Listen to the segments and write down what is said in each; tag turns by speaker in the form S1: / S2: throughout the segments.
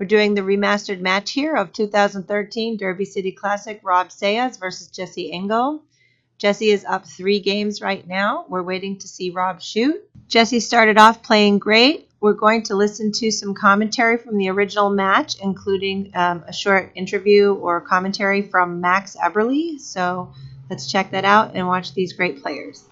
S1: We're doing the remastered match here of 2013 Derby City Classic Robb Saez versus Jesse Engle. Jesse is up 3 games right now. We're waiting to see Robb shoot. Jesse started off playing great. We're going to listen to some commentary from the original match, including a short interview or commentary from Max Eberly. So let's check that out and watch these great players.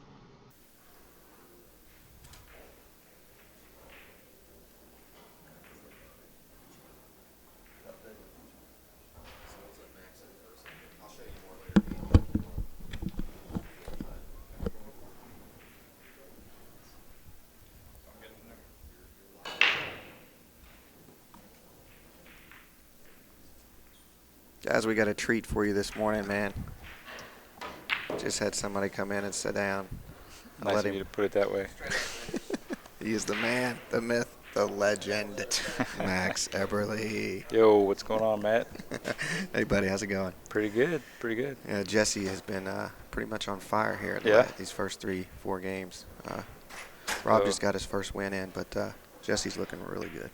S2: Guys, we got a treat for you this morning, man. Just had somebody come in and sit down.
S3: Nice of you to put it that way.
S2: He is the man, the myth, the legend, Max Eberly.
S3: Yo, what's going on, Matt?
S2: Hey, buddy, how's it going?
S3: Pretty good, pretty good.
S2: Yeah, Jesse has been pretty much on fire here these first 3-4 games. Robb just got his first win in, but Jesse's looking really good.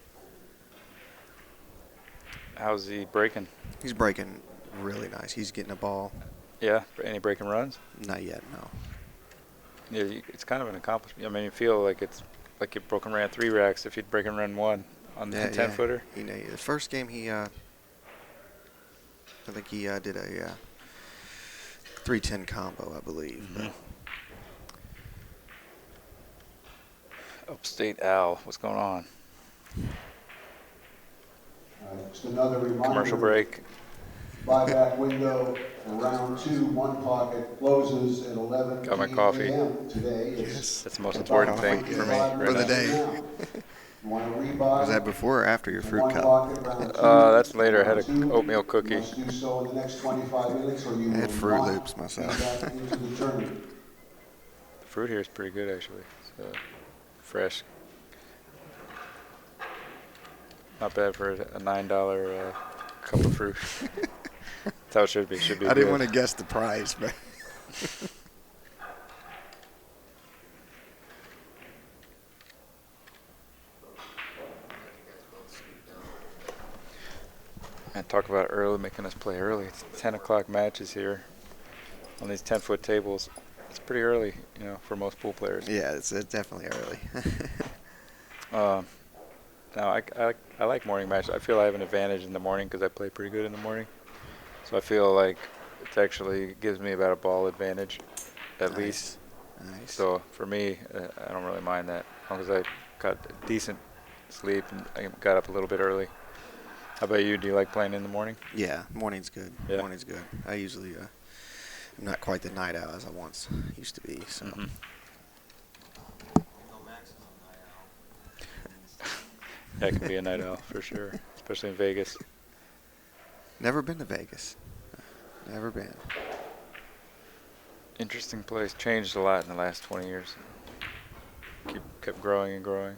S3: How's he breaking?
S2: He's breaking really nice. He's getting the ball.
S3: Yeah, any breaking runs?
S2: Not yet, no.
S3: Yeah, it's kind of an accomplishment. I mean, you feel like it's like you broken ran 3 racks if you'd breaking run 1 on the 10-footer.
S2: The first game I think he did a 310 combo, I believe.
S3: Mm-hmm. Upstate Al, what's going on?
S4: Just another reminder.
S3: Commercial break.
S4: Buyback window for round 2. One pocket closes at 11
S3: Got my coffee.
S4: a.m. today.
S2: Yes.
S3: That's the most important thing for me right
S2: For the
S3: now.
S2: day. Was that before or after your fruit cup?
S3: That's later. I had an oatmeal cookie.
S4: Do so in the next 25 minutes, or you
S2: I had
S4: will
S2: Fruit
S4: not
S2: Loops myself.
S4: be back into the tournament.
S3: The fruit here is pretty good, actually. It's fresh. Not bad for a $9 cup of fruit. That's how it should be. Should be.
S2: I didn't want to guess the price, but
S3: And talk about early, making us play early. It's 10 o'clock matches here on these 10-foot tables. It's pretty early, for most pool players.
S2: yeah, it's definitely early.
S3: Now, I like morning matches. I feel I have an advantage in the morning because I play pretty good in the morning. So I feel like it actually gives me about a ball advantage, at least.
S2: Nice.
S3: So for me, I don't really mind that, as long as I got decent sleep and I got up a little bit early. How about you? Do you like playing in the morning?
S2: Yeah, morning's good.
S3: Yeah.
S2: Morning's good. I usually am not quite the night owl as I once used to be. So.
S3: Mm-hmm. That could be a night owl for sure, especially in Vegas.
S2: Never been to Vegas. Never been.
S3: Interesting place. Changed a lot in the last 20 years. Kept growing and growing.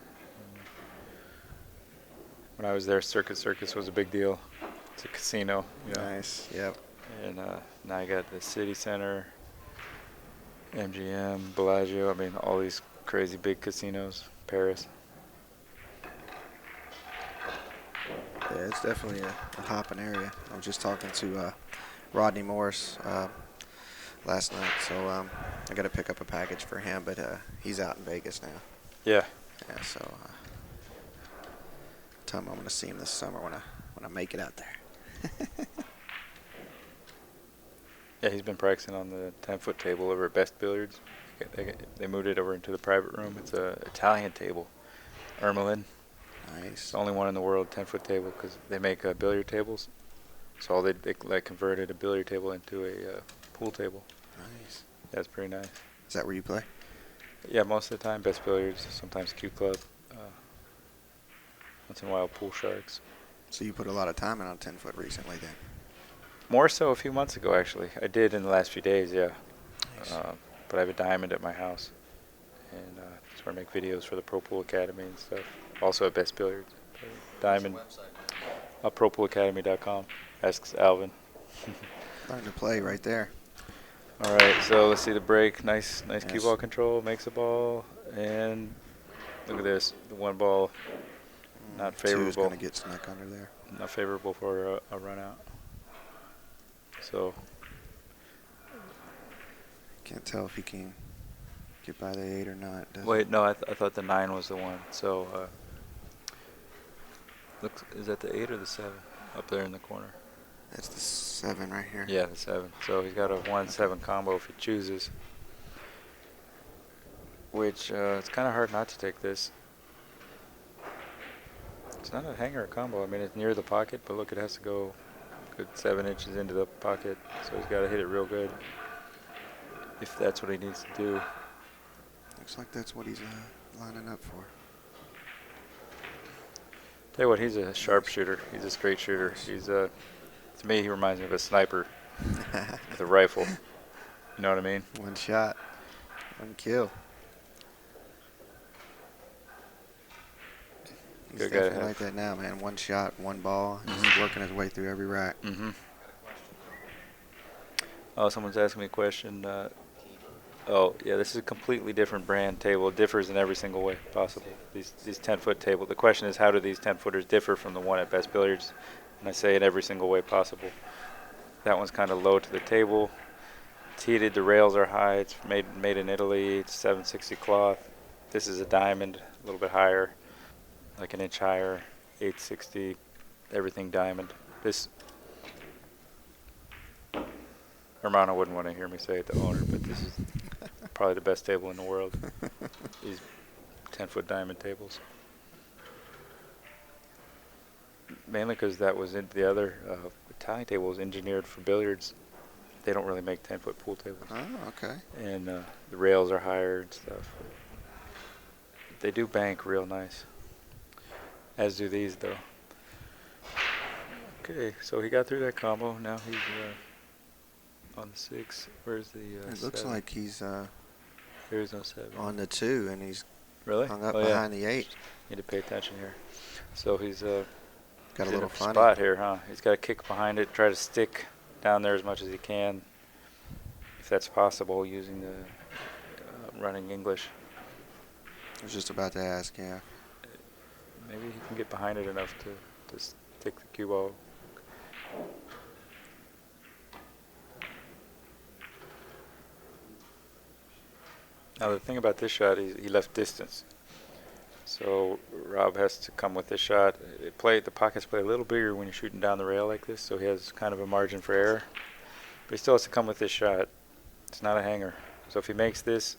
S3: When I was there, Circus was a big deal. It's a casino.
S2: Nice. Yep.
S3: And now I got the City Center, MGM, Bellagio. I mean, all these crazy big casinos. Paris.
S2: Yeah, it's definitely a hopping area. I was just talking to Rodney Morris last night, so I got to pick up a package for him, but he's out in Vegas now.
S3: Yeah.
S2: Yeah, so I'm going to see him this summer when I make it out there.
S3: Yeah, he's been practicing on the 10-foot table over at Best Billiards. They moved it over into the private room. It's a Italian table, Ermelin.
S2: Nice.
S3: It's the only one in the world 10-foot table because they make billiard tables. So they converted a billiard table into a pool table.
S2: Nice.
S3: That's pretty nice.
S2: Is that where you play?
S3: Yeah, most of the time Best Billiards, sometimes Q Club. Once in a while Pool Sharks.
S2: So you put a lot of time in on 10-foot recently then?
S3: More so a few months ago, actually. I did in the last few days, yeah.
S2: Nice.
S3: But I have a diamond at my house. And that's where I make videos for the Pro Pool Academy and stuff. Also at Best Billiards. Diamond. ProPoolAcademy.com. Asks Alvin.
S2: Learn to play right there.
S3: All right, so let's see the break. Nice
S2: Yes.
S3: cue ball control. Makes a ball. And look at this. The one ball not
S2: Two is
S3: favorable.
S2: going to get snuck under there.
S3: Not favorable for a run out. So
S2: Can't tell if he can get by the 8 or not. Does
S3: wait, no, I thought the 9 was the one. So looks, is that the 8 or the 7 up there in the corner?
S2: That's the 7 right here.
S3: Yeah, the 7. So he's got a 1-7 combo if he chooses. Which it's kind of hard not to take this. It's not a hanger combo. I mean, it's near the pocket, but look, it has to go good 7 inches into the pocket. So he's got to hit it real good if that's what he needs to do.
S2: Looks like that's what he's lining up for.
S3: Tell you what, he's a sharpshooter. He's a straight shooter. He's to me, he reminds me of a sniper with a rifle. You know what I mean?
S2: One shot, one kill. He's
S3: Good guy to
S2: definitely like that now, man. One shot, one ball. He's working his way through every rack.
S3: Mm-hmm. Oh, someone's asking me a question. Oh, yeah, this is a completely different brand table. It differs in every single way possible. These 10-foot table. The question is, how do these 10-footers differ from the one at Best Billiards? And I say in every single way possible. That one's kind of low to the table. It's heated. The rails are high. It's made in Italy. It's 760 cloth. This is a diamond, a little bit higher, like an inch higher, 860. Everything diamond. This. Hermano wouldn't want to hear me say it, the owner, but this is probably the best table in the world. These 10-foot diamond tables. Mainly because that was in the other Italian table was engineered for billiards. They don't really make 10-foot pool tables.
S2: Oh, okay.
S3: And the rails are higher and stuff. They do bank real nice. As do these, though. Okay, so he got through that combo. Now he's on the 6. Where's the
S2: It looks
S3: 7?
S2: like he's
S3: There is no 7.
S2: on the 2, and he's
S3: Really?
S2: hung up
S3: Oh,
S2: behind the 8.
S3: Need to pay attention here. So he's
S2: Got a
S3: in
S2: little funny.
S3: spot here, huh? He's got to kick behind it, try to stick down there as much as he can, if that's possible, using the running English.
S2: I was just about to ask, yeah.
S3: Maybe he can get behind it enough to stick the cue ball. Now the thing about this shot, he left distance. So Rob has to come with this shot. The pockets play a little bigger when you're shooting down the rail like this, so he has kind of a margin for error. But he still has to come with this shot. It's not a hanger. So if he makes this,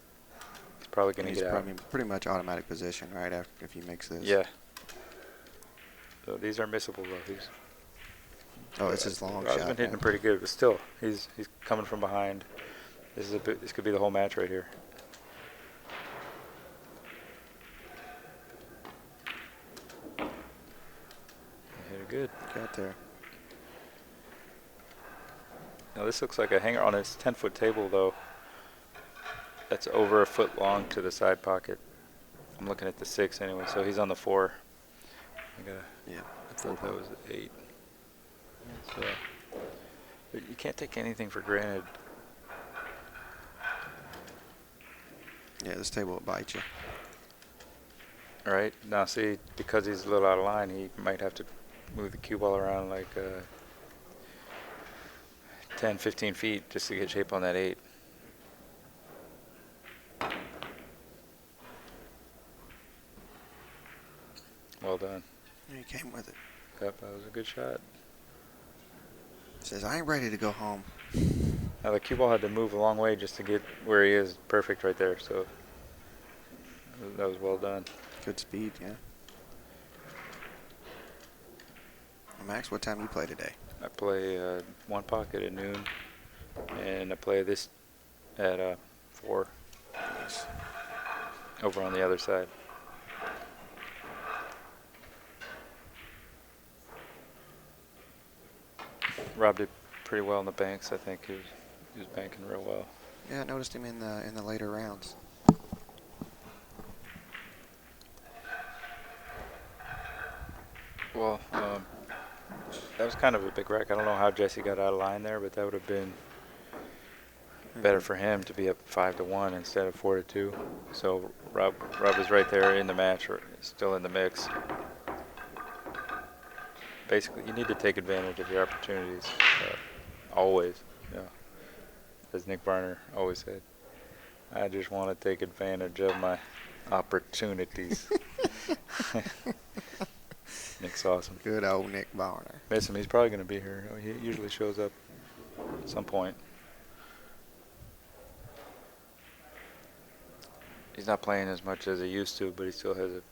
S3: he's probably going to
S2: He's
S3: get out.
S2: probably pretty much automatic position right after if he makes this.
S3: Yeah. So these are missable though.
S2: Oh, it's his long
S3: Rob's
S2: shot.
S3: been hitting
S2: man.
S3: pretty good, but still, he's coming from behind. This could be the whole match right here. Hit it good.
S2: Got there.
S3: Now this looks like a hanger on his 10-foot table though. That's over a foot long to the side pocket. I'm looking at the 6 anyway, so he's on the 4.
S2: Yeah.
S3: I thought that was 8. So, but you can't take anything for granted.
S2: Yeah, this table will bite you.
S3: All right, now see, because he's a little out of line, he might have to move the cue ball around like 10, 15 feet just to get shape on that 8. Well done.
S2: He came with it.
S3: Yep, that was a good shot.
S2: Says, I ain't ready to go home.
S3: Now the cue ball had to move a long way just to get where he is perfect right there, so that was well done.
S2: Good speed, yeah. Well, Max, what time you play today?
S3: I play one pocket at noon, and I play this at 4
S2: Nice.
S3: over on the other side. Rob did pretty well in the banks. I think he was banking real well.
S2: Yeah, I noticed him in the later rounds.
S3: Well, that was kind of a big wreck. I don't know how Jesse got out of line there, but that would have been better for him to be up 5-1 instead of 4-2. So Rob was right there in the match, or still in the mix. basically, you need to take advantage of your opportunities. Always, you know, as Nick Barner always said. I just want to take advantage of my opportunities. Nick's awesome.
S2: Good old Nick Barner.
S3: Miss him. He's probably going to be here. He usually shows up at some point. He's not playing as much as he used to, but he still has a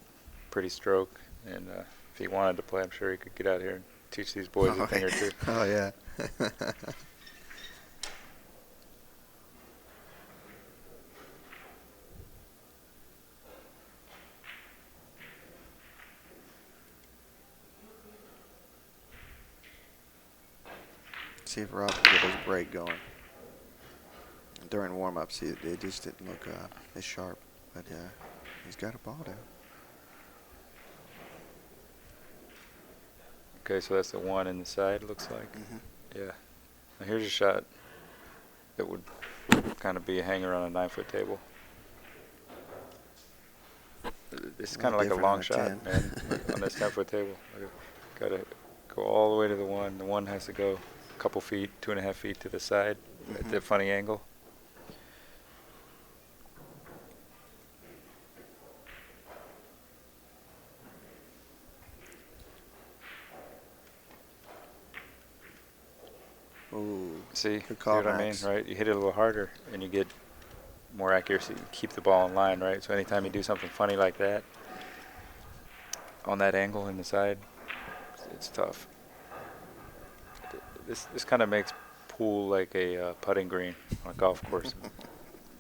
S3: pretty stroke. And if he wanted to play, I'm sure he could get out here and teach these boys a thing or two.
S2: Oh, yeah. See if Rob can get his break going. During warm-ups, it just didn't look as sharp, but he's got a ball down.
S3: Okay, so that's the one in the side, looks like.
S2: Mm-hmm.
S3: Yeah. Now here's a shot that would kind of be a hanger on a 9-foot table. It's kind of like a long shot, man, on this 10-foot table. Got to go all the way to the one. The one has to go a couple feet, 2.5 feet to the side at the funny angle.
S2: Ooh,
S3: See
S2: good call,
S3: what I mean,
S2: Max.
S3: right? You hit it a little harder, and you get more accuracy. You keep the ball in line, right? So anytime you do something funny like that, on that angle in the side, it's tough. This kind of makes pool like a putting green on a golf course.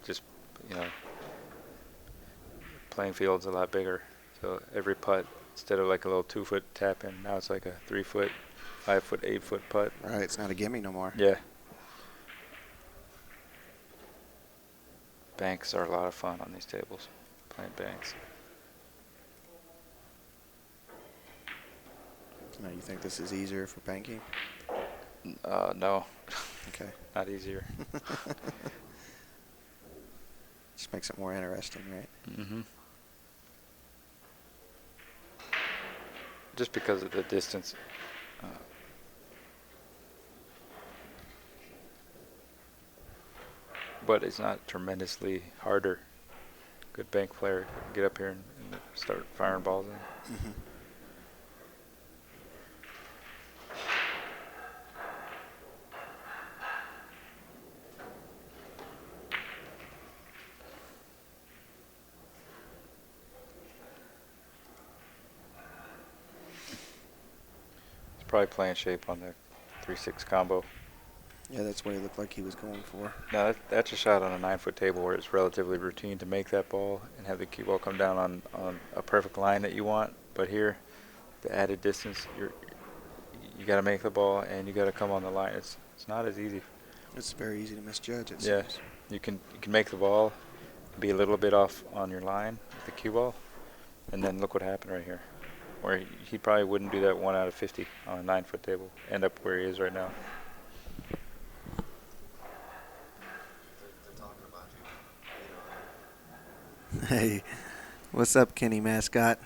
S3: Just, you know, playing field's a lot bigger. So every putt, instead of like a little 2-foot tap in, now it's like a 3-foot, 5-foot, 8-foot putt.
S2: Right, it's not a gimme no more.
S3: Yeah. Banks are a lot of fun on these tables, playing banks.
S2: Now, you think this is easier for banking?
S3: No,
S2: Okay.
S3: not easier.
S2: Just makes it more interesting, right?
S3: Mm-hmm. Just because of the distance. But it's not tremendously harder. Good bank player can get up here and start firing balls in.
S2: Mm-hmm.
S3: He's probably playing shape on the 3-6 combo.
S2: Yeah, that's what he looked like he was going for.
S3: Now that's a shot on a 9-foot table where it's relatively routine to make that ball and have the cue ball come down on a perfect line that you want. But here, the added distance, you got to make the ball and you got to come on the line. It's not as easy.
S2: It's very easy to misjudge, it
S3: Yeah,
S2: seems.
S3: you can make the ball, be a little bit off on your line with the cue ball, and then look what happened right here, where he probably wouldn't do that 1 out of 50 on a 9-foot table. End up where he is right now.
S2: Hey, what's up, Kenny Mascot?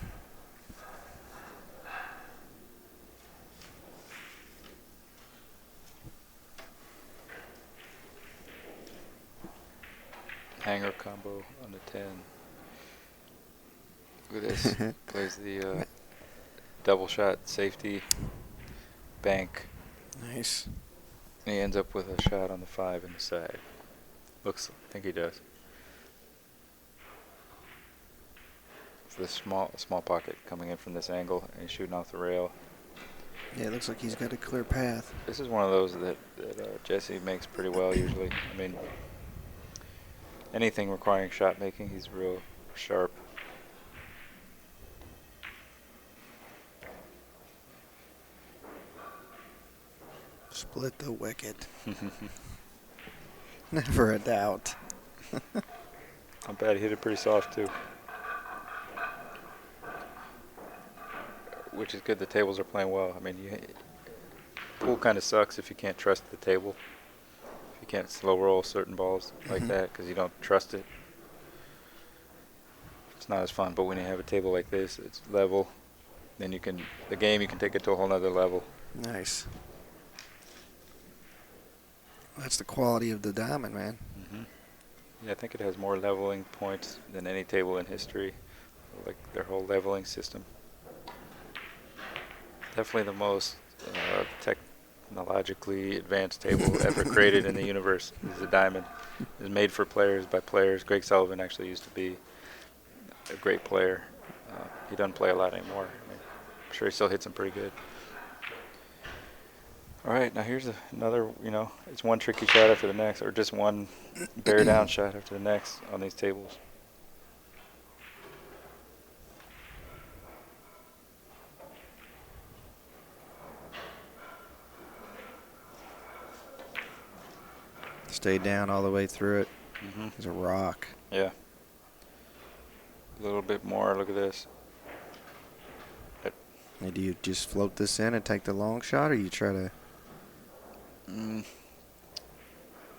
S3: Hanger combo on the 10. Look at this. Plays the double shot safety bank.
S2: Nice.
S3: And he ends up with a shot on the 5 in the side. I think he does. It's the small pocket coming in from this angle and he's shooting off the rail.
S2: Yeah, it looks like he's got a clear path.
S3: This is one of those that Jesse makes pretty well usually. I mean, anything requiring shot making, he's real sharp.
S2: Split the wicket. Never a doubt.
S3: Not bad. He hit it pretty soft too. Which is good. The tables are playing well. I mean, pool kind of sucks if you can't trust the table. If you can't slow roll certain balls like that because you don't trust it. It's not as fun. But when you have a table like this, it's level. then you can take it to a whole nother level.
S2: Nice. That's the quality of the diamond, man.
S3: Yeah, I think it has more leveling points than any table in history, like their whole leveling system. Definitely the most technologically advanced table ever created in the universe is a diamond. It was made for players by players. Greg Sullivan actually used to be a great player. He doesn't play a lot anymore. I mean, I'm sure he still hits them pretty good. All right, now here's another, it's one tricky shot after the next, or just one bear down shot after the next on these tables.
S2: Stay down all the way through it. There's a rock.
S3: Yeah. A little bit more. Look at this.
S2: And do you just float this in and take the long shot, or you try to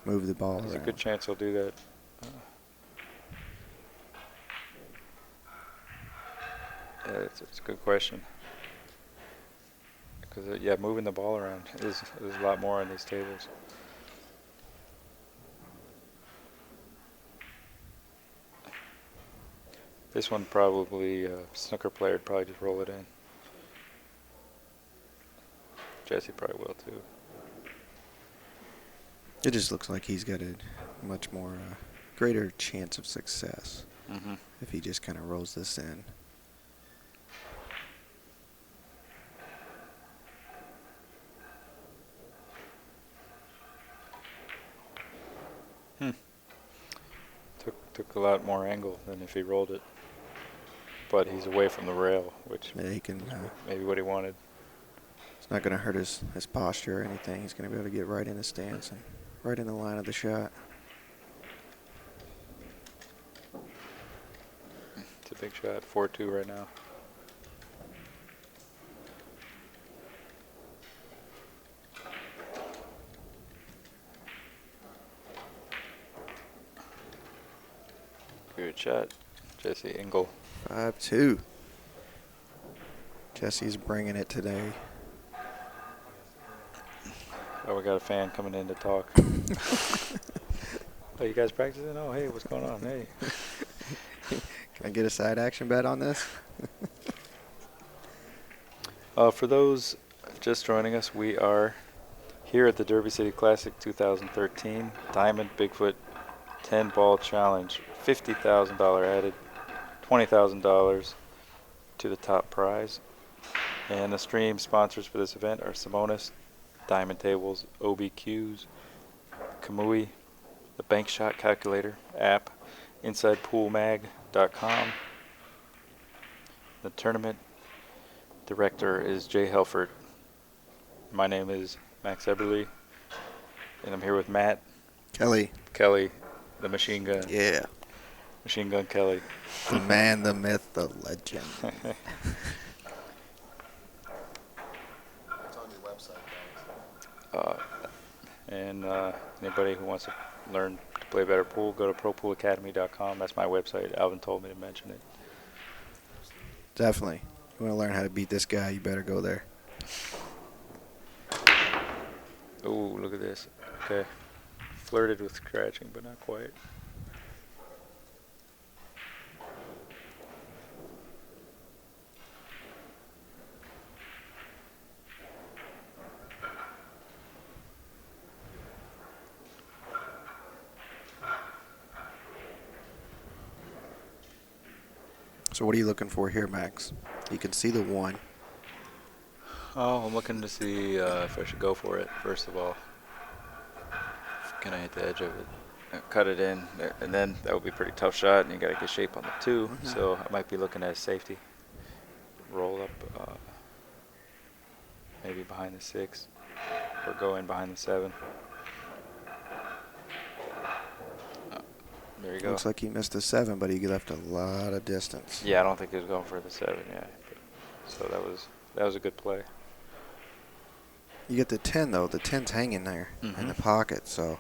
S2: move the ball
S3: There's
S2: around?
S3: a good chance he'll do that. Yeah, it's a good question. Because, yeah, moving the ball around is a lot more on these tables. This one probably, snooker player would probably just roll it in. Jesse probably will too.
S2: It just looks like he's got a much more greater chance of success if he just kind of rolls this in.
S3: Took a lot more angle than if he rolled it. But he's away from the rail, which
S2: Yeah, he can.
S3: maybe what he wanted.
S2: It's not going to hurt his posture or anything. He's going to be able to get right in the stance and right in the line of the shot.
S3: It's a big shot, 4-2 right now. Good shot, Jesse Engle.
S2: 5-2. Jesse's bringing it today.
S3: Oh, we got a fan coming in to talk. Oh, you guys practicing? Oh, hey, what's going on? Hey.
S2: Can I get a side action bet on this?
S3: For those just joining us, we are here at the Derby City Classic 2013 Diamond Bigfoot 10-ball challenge. $50,000 added, $20,000 to the top prize. And the stream sponsors for this event are Simonis, Diamond Tables, OBQs, Kamui, the Bank Shot Calculator app, InsidePoolMag.com. The tournament director is Jay Helford. My name is Max Eberly, and I'm here with Matt
S2: Kelly.
S3: the Machine Gun.
S2: Yeah.
S3: Machine Gun Kelly.
S2: The man, the myth, the legend.
S5: It's on your website, guys.
S3: And anybody who wants to learn to play better pool, go to ProPoolAcademy.com. That's my website. Alvin told me to mention it.
S2: Definitely. You want to learn how to beat this guy, you better go there.
S3: Oh, look at this. Okay. Flirted with scratching, but not quite.
S2: So what are you looking for here, Max? You can see the one.
S3: Oh, I'm looking to see if I should go for it, first of all. Can I hit the edge of it? Cut it in, and then that would be a pretty tough shot, and you got to get shape on the 2, so I might be looking at safety. Roll up, maybe behind the 6, or go in behind the 7. There you go.
S2: Looks like he missed a 7, but he left a lot of distance.
S3: Yeah, I don't think he was going for the 7. Yeah, so that was a good play.
S2: You get the 10 though. The 10's hanging there in the pocket, so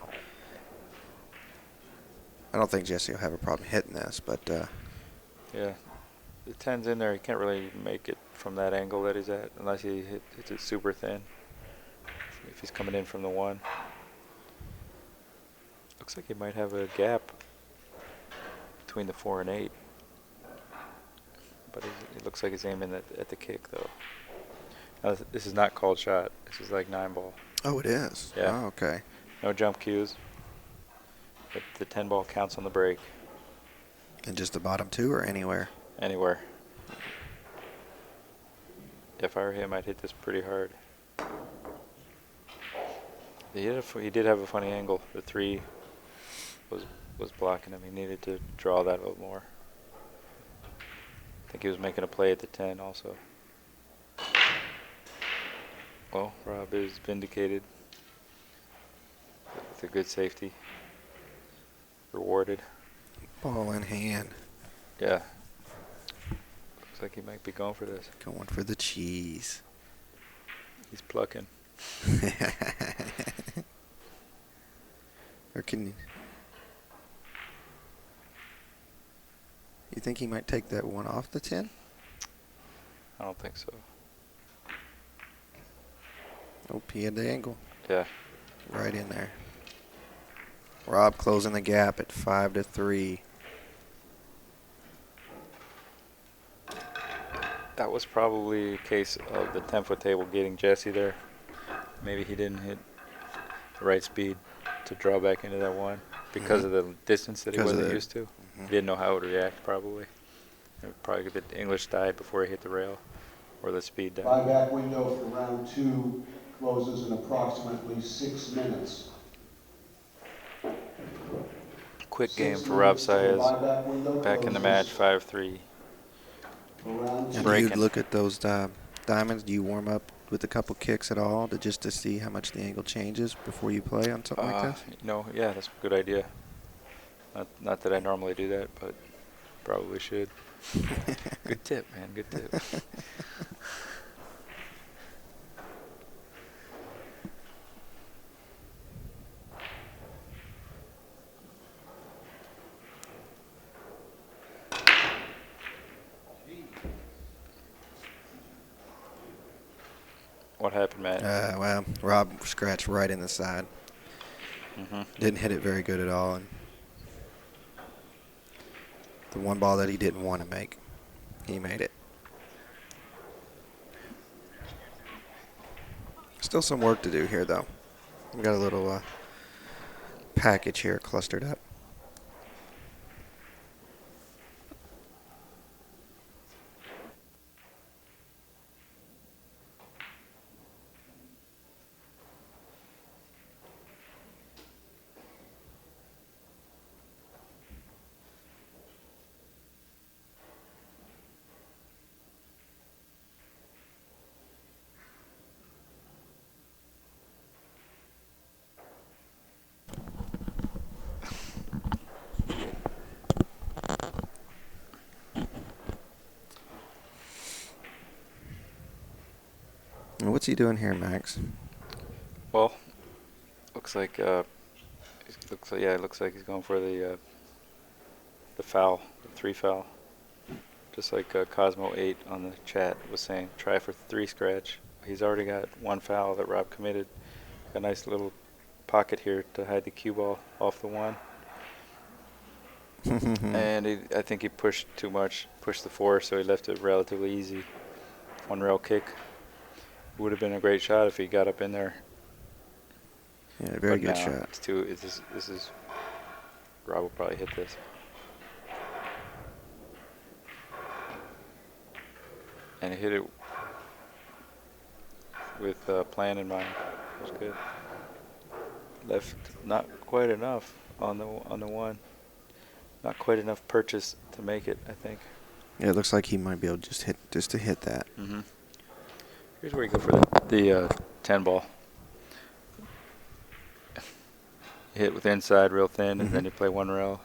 S2: I don't think Jesse will have a problem hitting this. But
S3: yeah, the 10's in there. You can't really make it from that angle that he's at, unless he hits it super thin. If he's coming in from the 1. Looks like he might have a gap between the 4 and 8. But it looks like he's aiming at the kick, though. Now, this is not called shot. This is like 9 ball.
S2: Oh, it is?
S3: Yeah.
S2: Oh, okay.
S3: No jump cues. But the 10 ball counts on the break.
S2: And just the bottom 2 or anywhere?
S3: Anywhere. If I were him, I'd hit this pretty hard. He did have a funny angle. The 3 was blocking him. He needed to draw that a little more. I think he was making a play at the 10 also. Well, Rob is vindicated with a good safety. Rewarded.
S2: Ball in hand.
S3: Yeah. Looks like he might be going for this.
S2: Going for the cheese.
S3: He's plucking.
S2: Or can you think he might take that 1 off the 10?
S3: I don't think so.
S2: Oh, he had the angle.
S3: Yeah.
S2: Right in there. Rob closing the gap at 5-3.
S3: That was probably a case of the 10-foot table getting Jesse there. Maybe he didn't hit the right speed to draw back into that 1 because of the distance that he wasn't used to. He didn't know how it would react, probably. Probably the English died before he hit the rail, or the speed died.
S4: Buyback window for round 2 closes in approximately 6 minutes.
S3: Quick game for Robb Saez. Back in the match, 5-3.
S2: And do you
S3: Breaking.
S2: look at those diamonds? Do you warm up with a couple kicks at all just to see how much the angle changes before you play on something like this?
S3: No, yeah, that's a good idea. Not that I normally do that, but probably should. Good tip, man. Good tip. What happened, Matt?
S2: Well, Rob scratched right in the side. Didn't hit it very good at all. And the 1 ball that he didn't want to make, he made it. Still some work to do here, though. We got a little package here clustered up. And what's he doing here, Max?
S3: Well, looks like it looks like he's going for the foul, the 3 foul. Just like Cosmo 8 on the chat was saying, try for 3 scratch. He's already got 1 foul that Rob committed. A nice little pocket here to hide the cue ball off the 1. And I think he pushed too much, pushed the 4, so he left it relatively easy. 1 rail kick. Would have been a great shot if he got up in there.
S2: Yeah, very good shot.
S3: It's too. This is. Rob will probably hit this. And he hit it with a plan in mind. It was good. Left not quite enough on the 1. Not quite enough purchase to make it, I think.
S2: Yeah, it looks like he might be able to hit that.
S3: Here's where you go for the 10 ball. You hit with inside real thin, and then you play 1 rail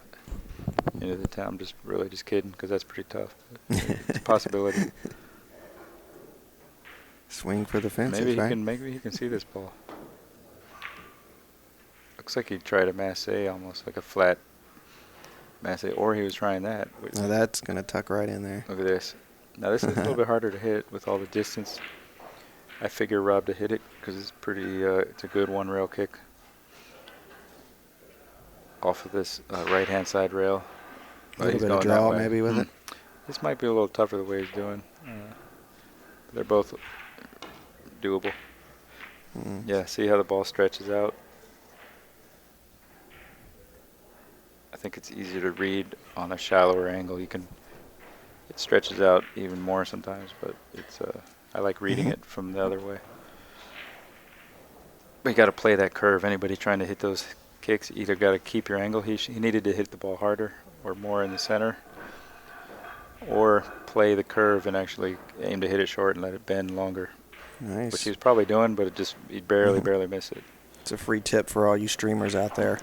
S3: into the 10. I'm just kidding, because that's pretty tough. It's a possibility.
S2: Swing for the fences,
S3: Maybe
S2: right?
S3: Maybe he can see this ball. Looks like he tried a masse, almost like a flat masse, or he was trying that.
S2: Now that's gonna tuck right in there.
S3: Look at this. Now this is a little bit harder to hit with all the distance. I figure Rob to hit it because it's pretty. It's a good one rail kick off of this right-hand side rail.
S2: A little bit of draw maybe with it.
S3: This might be a little tougher the way he's doing. They're both doable. Yeah, see how the ball stretches out? I think it's easier to read on a shallower angle. It stretches out even more sometimes, but it's I like reading it from the other way. But you got to play that curve. Anybody trying to hit those kicks, you either got to keep your angle. He needed to hit the ball harder or more in the center, or play the curve and actually aim to hit it short and let it bend longer.
S2: Nice.
S3: Which he was probably doing, but he'd barely miss it.
S2: It's a free tip for all you streamers out there.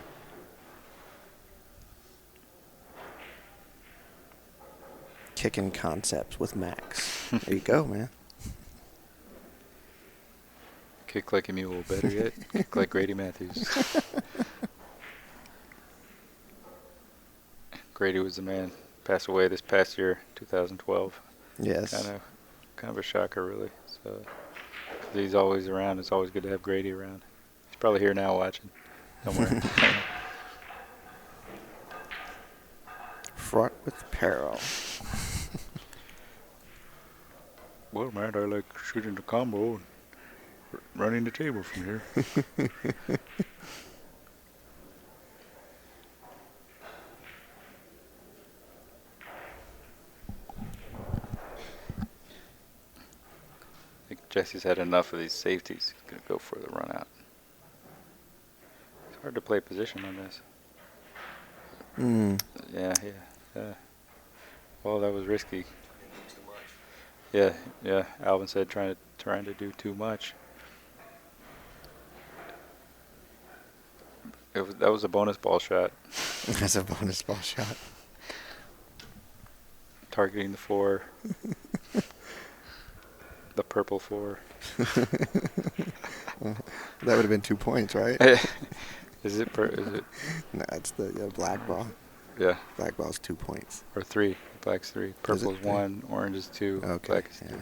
S2: Kicking concepts with Max. There you go, man.
S3: Kick like a mule, better yet, kick like Grady Matthews. Grady was the man. Passed away this past year, 2012.
S2: Yes.
S3: Kind of a shocker, really. So, 'cause he's always around. It's always good to have Grady around. He's probably here now watching somewhere.
S2: Fraught with peril.
S3: Well, man, I like shooting the combo and running the table from here. I think Jesse's had enough of these safeties. He's going to go for the run out. It's hard to play position on this. Yeah. Well, that was risky.
S5: Too much.
S3: Yeah. Alvin said trying to do too much. That was a bonus ball shot.
S2: That's a bonus ball shot.
S3: Targeting the 4. The purple 4.
S2: That would have been 2 points, right?
S3: Is it?
S2: No, it's the black ball.
S3: Yeah.
S2: Black ball's 2 points.
S3: Or 3. Black's 3. Purple's 1. Orange is 2.
S2: Okay.
S3: Black is 2.
S2: Yeah.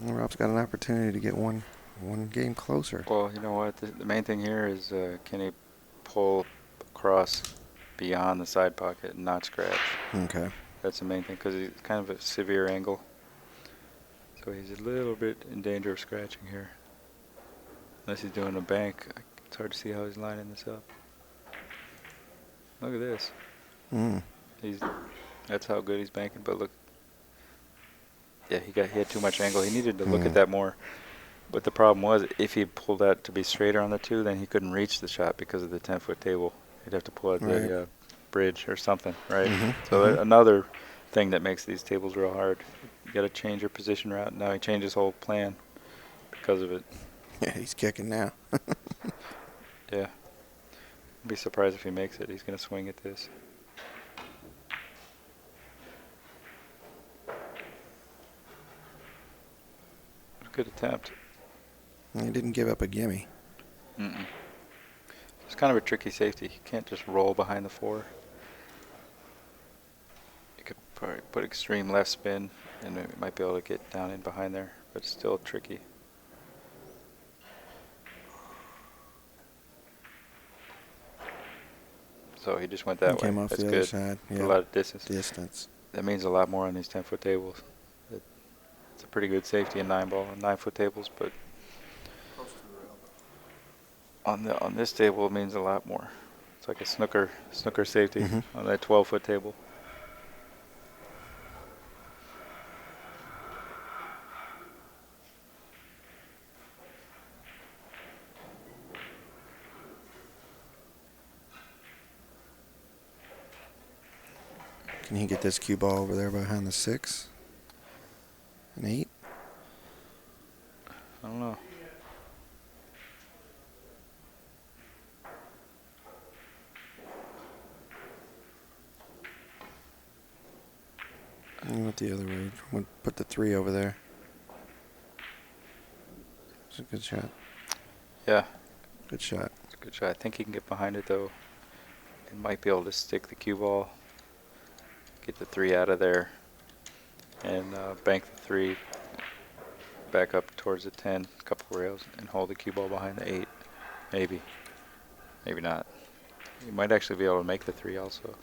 S2: Well, Rob's got an opportunity to get one game closer.
S3: Well, you know what? The main thing here is can he pull across beyond the side pocket and not scratch?
S2: Okay.
S3: That's the main thing because he's kind of a severe angle. So he's a little bit in danger of scratching here. Unless he's doing a bank. It's hard to see how he's lining this up. Look at this. That's how good he's banking, but look. Yeah, he had too much angle. He needed to look at that more. But the problem was, if he pulled that to be straighter on the 2, then he couldn't reach the shot because of the 10-foot table. He'd have to pull out the bridge or something, right? So another thing that makes these tables real hard. You got to change your position route. Now he changed his whole plan because of it.
S2: Yeah, he's kicking now.
S3: Yeah. I'd be surprised if he makes it. He's going to swing at this. Good attempt.
S2: He didn't give up a gimme.
S3: It's kind of a tricky safety. You can't just roll behind the 4. You could probably put extreme left spin, and it might be able to get down in behind there, but it's still tricky. So he just went that way.
S2: Came off
S3: That's
S2: the
S3: good.
S2: other side.
S3: A
S2: Yeah.
S3: lot of distance. That means a lot more on these 10-foot tables. It's a pretty good safety in 9-ball and 9-foot tables, but
S5: Close to the rail.
S3: on this table it means a lot more. It's like a snooker safety on that 12-foot table.
S2: Can he get this cue ball over there behind the 6? An 8?
S3: I don't know.
S2: With it the other way. I'm gonna put the 3 over there. It's a good shot.
S3: Yeah,
S2: Good shot.
S3: it's a good shot. I think he can get behind it though. He might be able to stick the cue ball, get the 3 out of there, and bank the 3 back up towards the 10, a couple rails, and hold the cue ball behind the 8. Maybe. Maybe not. You might actually be able to make the 3 also.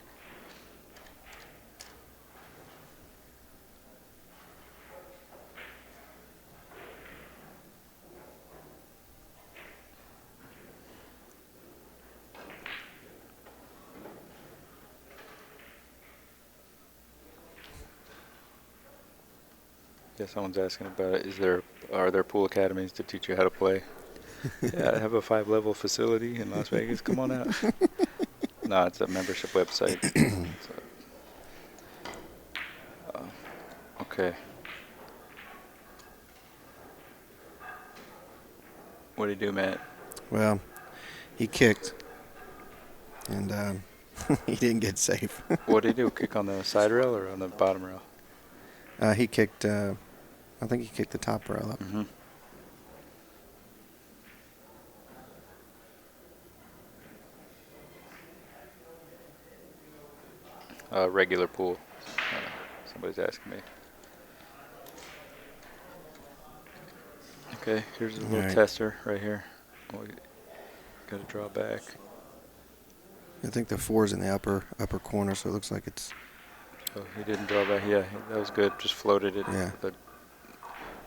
S3: Yeah, someone's asking about it. Are there pool academies to teach you how to play? Yeah, I have a 5-level facility in Las Vegas. Come on out. No, it's a membership website. Okay. What do you do, Matt?
S2: Well, he kicked, and he didn't get safe.
S3: What do you do? Kick on the side rail or on the bottom rail?
S2: He kicked. I think he kicked the top rail up.
S3: Mm-hmm. Regular pool. Somebody's asking me. Okay, here's a little
S2: Alright.
S3: tester right here. We gotta draw back.
S2: I think the 4's in the upper corner, so it looks like it's.
S3: Oh, he didn't draw back. Yeah, that was good. Just floated it.
S2: Yeah.
S3: With a,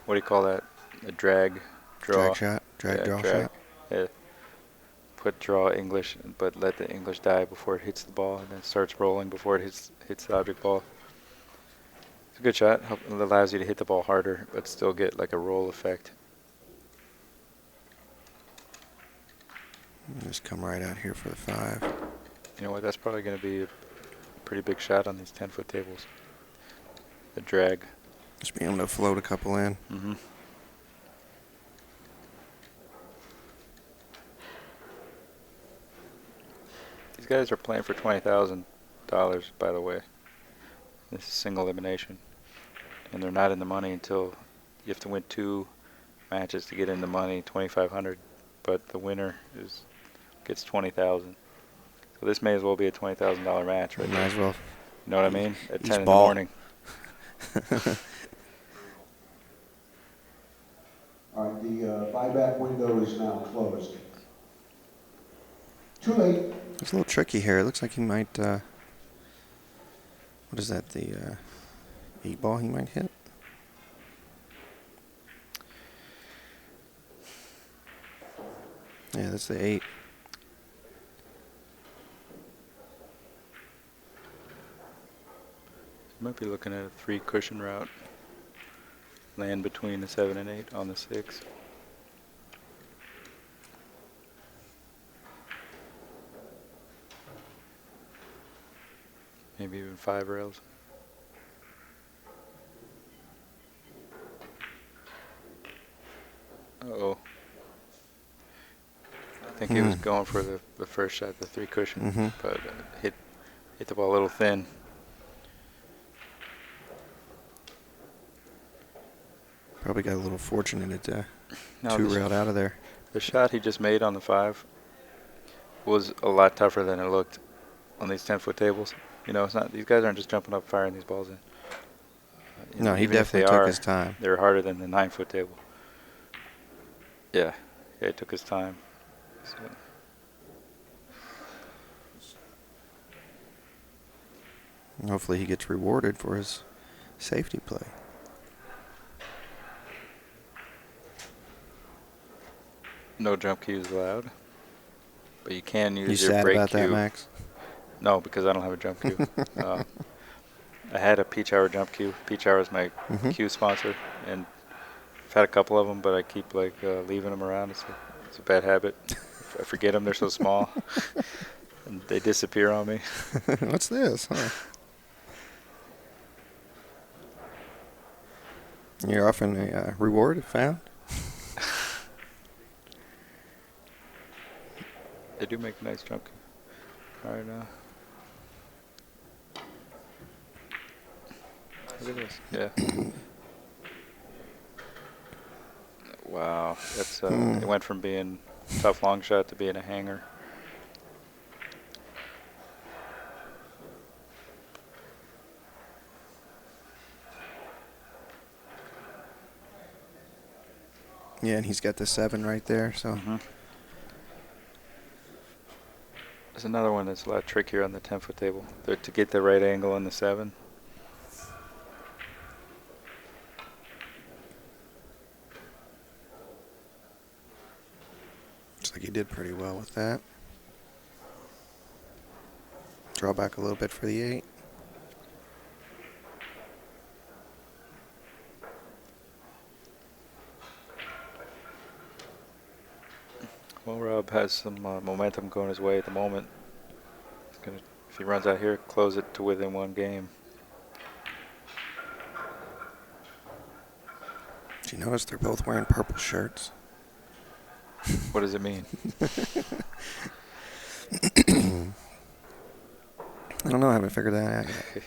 S3: what do you call that? A drag draw.
S2: Drag shot. Drag
S3: Yeah,
S2: draw
S3: drag.
S2: shot.
S3: Yeah. Put draw English, but let the English die before it hits the ball, and then starts rolling before it hits the object ball. It's a good shot. It allows you to hit the ball harder, but still get like a roll effect.
S2: Just come right out here for the 5.
S3: You know what? That's probably going to be a pretty big shot on these 10-foot tables. The drag.
S2: Just being able to float a couple in.
S3: Mm-hmm. These guys are playing for $20,000, by the way. This is single elimination, and they're not in the money until you have to win 2 matches to get in the money, $2,500. But the winner gets $20,000. So this may as well be a $20,000 match, right?
S2: Might as well.
S3: You know what I mean? At
S2: Each
S3: 10 in the
S2: ball.
S3: morning.
S4: All right, the buyback window is now closed. Too late.
S2: It's a little tricky here. It looks like he might. What is that? The 8 ball he might hit. Yeah, that's the 8.
S3: Might be looking at a 3 cushion route. Land between the 7 and 8 on the 6. Maybe even 5 rails. Uh-oh. I think he was going for the first shot, the 3 cushion, but hit the ball a little thin.
S2: Probably got a little fortune in it.
S3: No,
S2: 2 railed out of there.
S3: The shot he just made on the 5 was a lot tougher than it looked on these 10-foot tables. You know, it's not. These guys aren't just jumping up firing these balls in.
S2: No, he
S3: Even if they
S2: definitely took
S3: are,
S2: his time.
S3: They're harder than the 9-foot table. Yeah, he took his time. So.
S2: And hopefully he gets rewarded for his safety play.
S3: No jump cues allowed, but you can use
S2: You
S3: your
S2: sad
S3: break
S2: about
S3: cue.
S2: that, Max?
S3: No, because I don't have a jump cue. I had a Peach Hour jump cue. Peach Hour is my cue sponsor, and I've had a couple of them, but I keep leaving them around. It's a bad habit. I forget them; they're so small, and they disappear on me.
S2: What's this? Huh? You're often a reward found?
S3: They do make a nice jump cue. All right, Look at this. Yeah. Wow. That's it went from being tough long shot to being a hanger.
S2: Yeah, and he's got the 7 right there. So
S3: There's another one that's a lot trickier on the 10-foot table. To get the right angle on the 7.
S2: looks like he did pretty well with that. Draw back a little bit for the 8.
S3: Well, Rob has some momentum going his way at the moment. He's gonna, if he runs out here, close it to within 1 game.
S2: Did you notice they're both wearing purple shirts?
S3: What does it mean?
S2: I don't know. I haven't figured that out yet.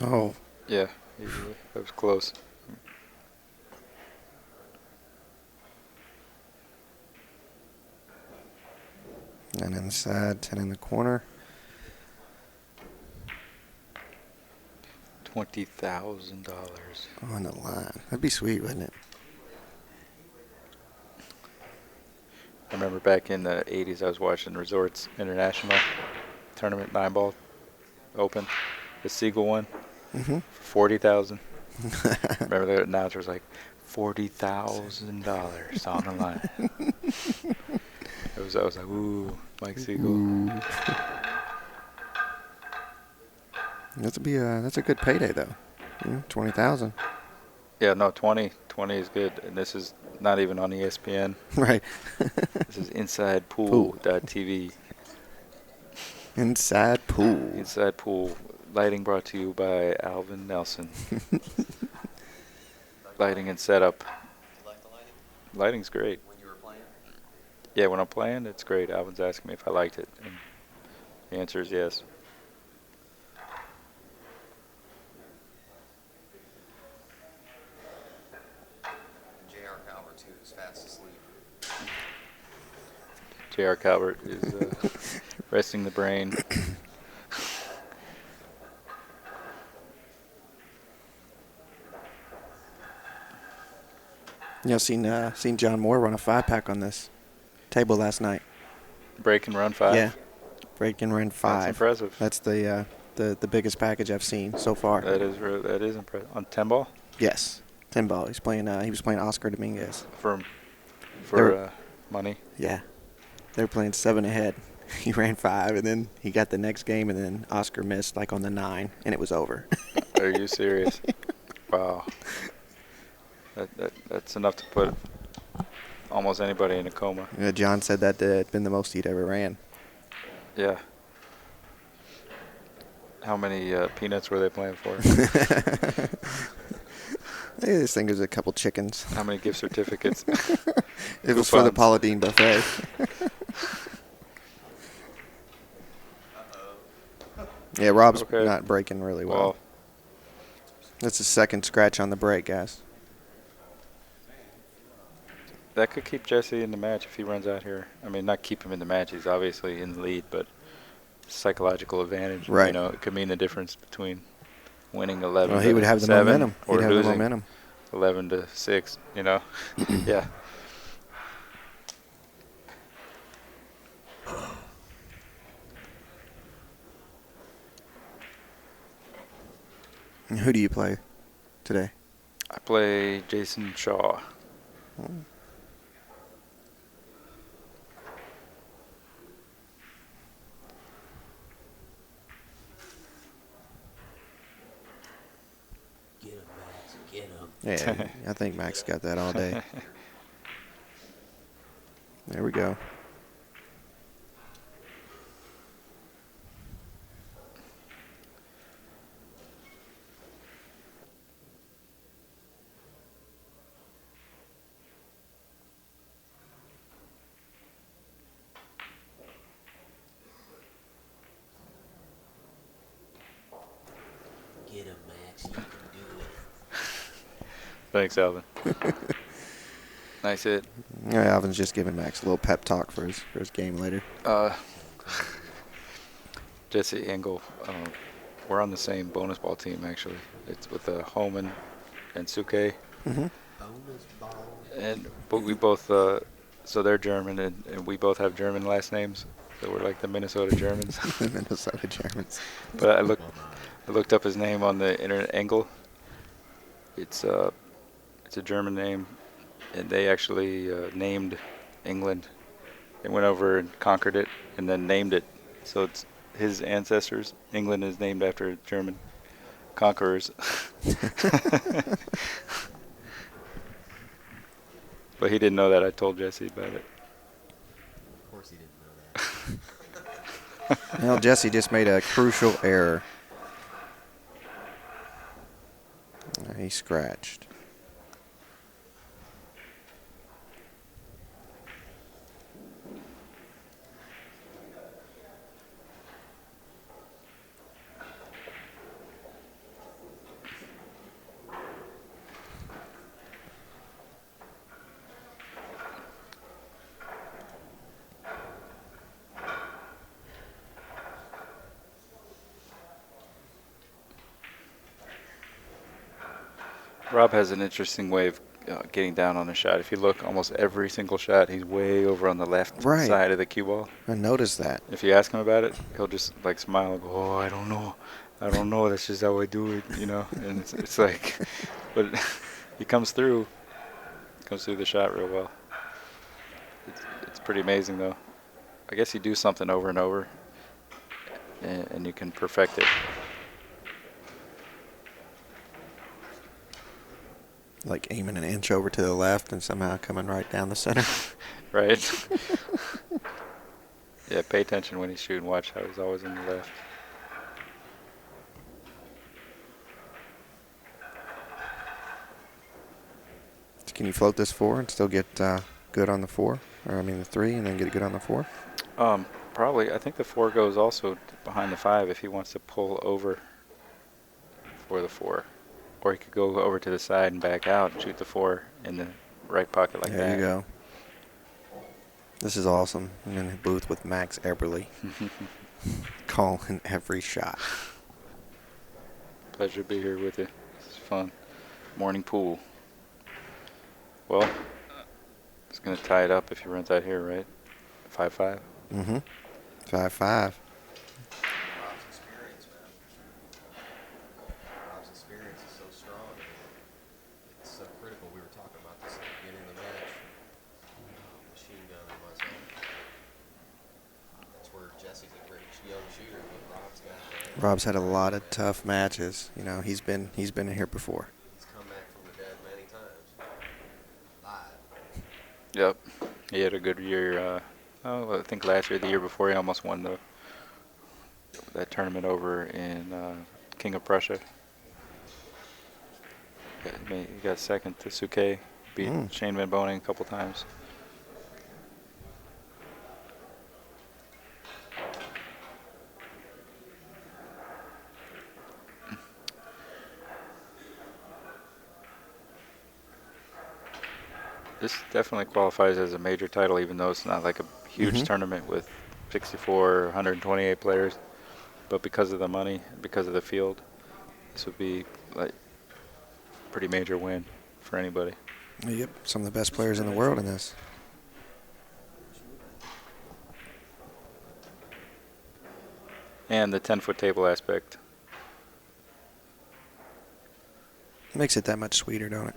S2: Oh.
S3: Yeah, that was close.
S2: And inside, 10 in the corner.
S3: $20,000.
S2: On the line. That'd be sweet, wouldn't it?
S3: I remember back in the 80s, I was watching Resorts International Tournament 9-ball Open, the Siegel one, for $40,000. Remember the announcer was like, $40,000 on the line. I was like, ooh, Mike Siegel.
S2: That's a good payday though. 20,000.
S3: Yeah, no, 20 is good, and this is not even on ESPN.
S2: Right.
S3: This is InsidePool.tv.
S2: Inside pool.
S3: Inside Pool. Lighting brought to you by Alvin Nelson. Lighting and setup.
S5: You like the lighting?
S3: Lighting's great.
S5: When you were playing?
S3: Yeah, when I'm playing, it's great. Alvin's asking me if I liked it, and the answer is yes.
S5: J.R. Calvert, too, is fast asleep.
S3: J.R. Calvert is resting the brain.
S2: You know, seen John Moore run a 5-pack on this table last night.
S3: Break and run 5.
S2: Yeah, break and run 5.
S3: That's impressive.
S2: That's the biggest package I've seen so far.
S3: That is impressive. On 10 ball?
S2: Yes, 10 ball. He's playing. He was playing Oscar Dominguez.
S3: For money?
S2: Yeah, they were playing 7 ahead. He ran 5, and then he got the next game, and then Oscar missed like on the 9, and it was over.
S3: Are you serious? Wow. That's enough to put almost anybody in a coma.
S2: Yeah, John said that had been the most he'd ever ran.
S3: Yeah. How many peanuts were they playing for?
S2: I just think there's a couple chickens.
S3: How many gift certificates?
S2: It was for the
S3: Coupons.
S2: Paula Deen buffet. Yeah, Rob's
S3: Okay.
S2: not breaking really well.
S3: Well,
S2: That's his second scratch on the break, guys.
S3: that could keep Jesse in the match if he runs out here. I mean, not keep him in the match. He's obviously in the lead, but psychological advantage.
S2: Right.
S3: You know, it could mean the difference between winning 11
S2: Well, he would have the
S3: 7
S2: momentum.
S3: or
S2: He'd have the
S3: losing
S2: momentum.
S3: 11 to 6, you know? Yeah.
S2: Who do you play today?
S3: I play Jason Shaw.
S5: Get him, Max. Get him.
S2: Yeah, I think Max got that all day. There we go.
S6: Get him, Max. You can do it.
S3: Thanks, Alvin. Nice hit.
S2: Yeah, Alvin's just giving Max a little pep talk for his game later.
S3: Jesse Engle, we're on the same bonus ball team, actually. It's with Holman and Suke.
S2: Mm-hmm.
S6: Bonus ball.
S3: But we both, so they're German, and we both have German last names. So we're like the Minnesota Germans.
S2: The Minnesota Germans.
S3: But I looked up his name on the internet, Engle. It's a German name, and they actually named England. They went over and conquered it, and then named it. So it's his ancestors. England is named after German conquerors. But he didn't know that. I told Jesse about it.
S6: Of course he didn't know that.
S2: Well, Jesse just made a crucial error. He scratched.
S3: Rob has an interesting way of getting down on a shot. If you look, almost every single shot, he's way over on the left side of the cue ball.
S2: I noticed that.
S3: If you ask him about it, he'll just like smile and go, "Oh, I don't know. That's just how I do it, you know." And it's like, but he comes through the shot real well. It's pretty amazing though. I guess you do something over and over, and you can perfect it.
S2: Like aiming an inch over to the left and somehow coming right down the center.
S3: Right. Yeah, pay attention when he's shooting. Watch how he's always on the left.
S2: Can you float this 4 and still get good on the 4? Or I mean the 3 and then get good on the 4?
S3: Probably. I think the 4 goes also behind the 5 if he wants to pull over for the 4. Or he could go over to the side and back out and shoot the 4 in the right pocket like that.
S2: There you go. This is awesome. I'm in the booth with Max Eberly. Calling every shot.
S3: Pleasure to be here with you. This is fun. Morning pool. Well, it's going to tie it up if he runs out here, right? 5-5?
S2: Mm-hmm. 5-5.
S5: Rob's experience, man. Rob's experience is so strong. It's so critical. We were talking about this at the beginning of the match. Machine gun and myself. That's where Jesse's a great young shooter, but Rob's got that.
S2: Rob's had a lot of tough matches. You know, he's been here before.
S5: He's come back from the dead many times. Live.
S3: Yep. He had a good year. I think last year, the year before, he almost won that tournament over in King of Prussia. He got second to Suke. Beat Shane Van Boning a couple times. This definitely qualifies as a major title, even though it's not like a huge tournament with 64, 128 players. But because of the money, because of the field, this would be like a pretty major win for anybody.
S2: Yep, some of the best players in the world in this.
S3: And the 10-foot table aspect.
S2: Makes it that much sweeter, don't it?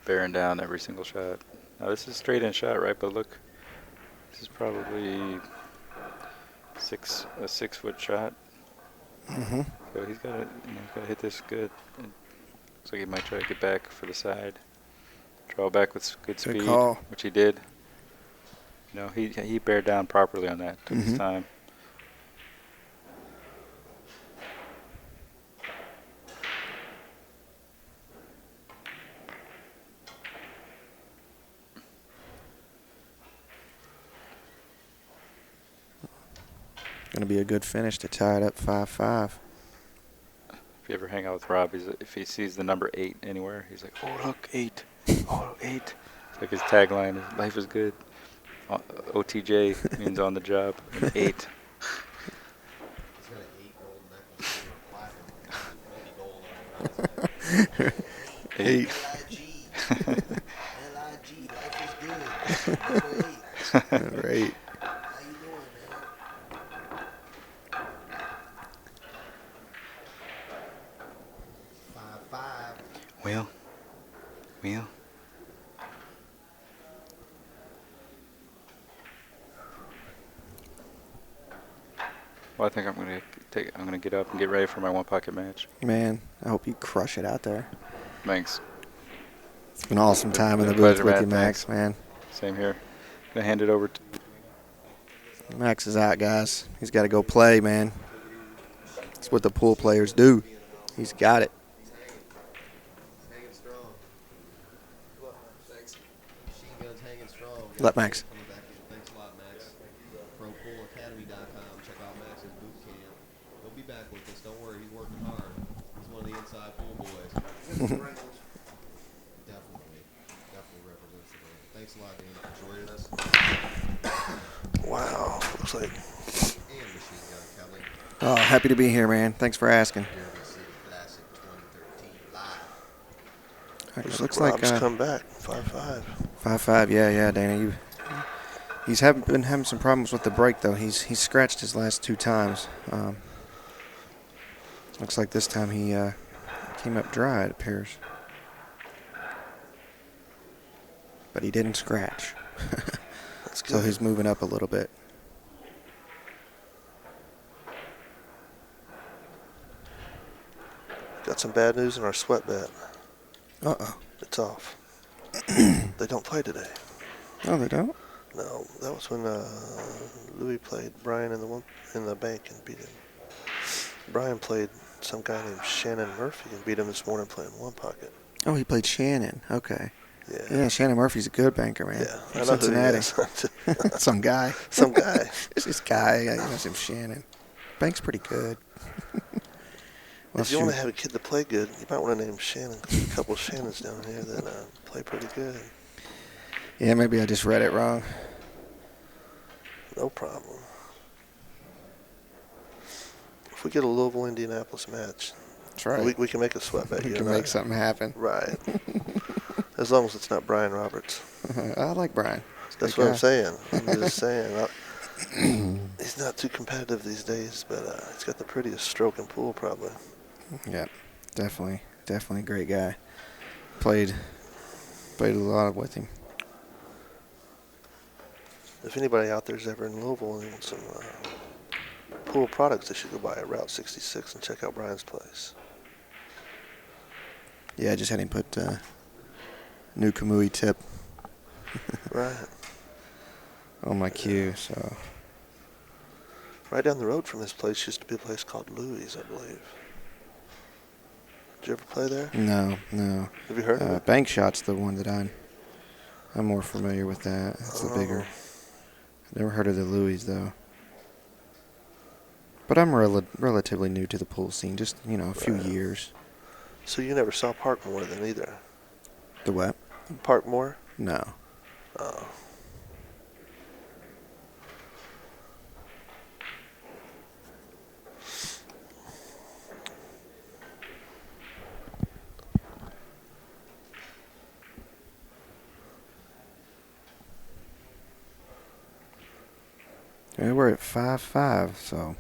S3: Bearing down every single shot. Now this is straight in shot, right? But look, this is probably a 6-foot shot.
S2: Mm-hmm.
S3: So he's got to hit this good. And looks like he might try to get back for the side. Draw back with good speed,
S2: call.
S3: which he did. No, he bared down properly on that. Took his time.
S2: Going to be a good finish to tie it up 5-5.
S3: If you ever hang out with Rob, if he sees the number 8 anywhere, he's like, "Oh look, 8! Oh 8!" It's like his tagline is "Life is good." OTJ means on the job. And 8.
S5: He's got an 8 gold necklace or a platinum. Maybe gold.
S3: 8.
S5: L-I-G, life is good. Number 8.
S2: Right.
S5: How you doing, man? 5-5.
S3: Well. Well, I think I'm gonna get up and get ready for my one pocket match.
S2: Man, I hope you crush it out there.
S3: Thanks.
S2: It's been an awesome time in the
S3: Been a
S2: booth
S3: pleasure,
S2: with
S3: Matt.
S2: you, Max,
S3: Thanks.
S2: man.
S3: Same here. Gonna hand it over to.
S2: Max is out, guys. He's got to go play, man. That's what the pool players do. He's got it.
S5: He's hanging strong. Thanks. Machine gun's hanging strong.
S2: Let Max.
S5: Coming back in. Thanks a lot, Max. ProPoolAcademy.com. Check out Max's boot camp. He'll be back with us. Don't worry, he's working hard. He's one of the inside pool boys. Definitely represents the brand. Thanks a lot, Dan, for joining us.
S7: Wow, looks like
S5: And Machine Gun Kelly.
S2: Oh, happy to be here, man. Thanks for asking.
S5: Derby City Classic 2013 live.
S2: All right,
S7: looks
S2: looks
S7: like
S2: like
S7: Rob's come back 5-5.
S2: 5-5. Yeah, Dana. He's been having some problems with the brake, though. He's scratched his last 2 times. Looks like this time he came up dry, it appears. But he didn't scratch.
S7: That's good.
S2: So he's moving up a little bit.
S7: Got some bad news in our sweat bet.
S2: Uh-oh.
S7: It's off. They don't play today.
S2: Oh, they don't?
S7: No, that was when Louis played Brian in the bank and beat him. Brian played some guy named Shannon Murphy and beat him this morning playing one pocket.
S2: Oh, he played Shannon. Okay.
S7: Yeah.
S2: Yeah, Shannon Murphy's a good banker, man.
S7: Yeah,
S2: From
S7: I know
S2: Cincinnati.
S7: who he is.
S2: Some guy.
S7: Some guy.
S2: It's this guy. I know him, Shannon. Bank's pretty good. Well,
S7: If you want to
S2: shoot.
S7: have a kid to play good, you might want to name Shannon. 'Cause there's a couple of Shannons down here that play pretty good.
S2: Yeah, maybe I just read it wrong.
S7: No problem. If we get a Louisville Indianapolis match,
S2: That's right.
S7: we can make a sweat bet.
S2: We
S7: you
S2: can
S7: and I.
S2: make something happen.
S7: Right. As long as it's not Brian Roberts.
S2: I like Brian. He's a
S7: That's
S2: good
S7: what
S2: guy.
S7: I'm saying. I'm just saying. He's not too competitive these days, but he's got the prettiest stroke in pool, probably.
S2: Yeah, definitely a great guy. Played a lot with him.
S7: If anybody out there is ever in Louisville and wants some pool products, they should go by Route 66 and check out Brian's place.
S2: Yeah, I just had him put new Kamui tip
S7: Right.
S2: on my cue. So
S7: Right down the road from his place used to be a place called Louis, I believe. Did you ever play there?
S2: no.
S7: Have you heard of it?
S2: Bank Shot's the one that I'm more familiar with. That it's the bigger. I've never heard of the Louis though. But I'm relatively new to the pool scene, just a few
S7: Right.
S2: years.
S7: So you never saw Parkmore then either?
S2: The what?
S7: Parkmore?
S2: No.
S7: Oh.
S2: Yeah, we're at 5-5, so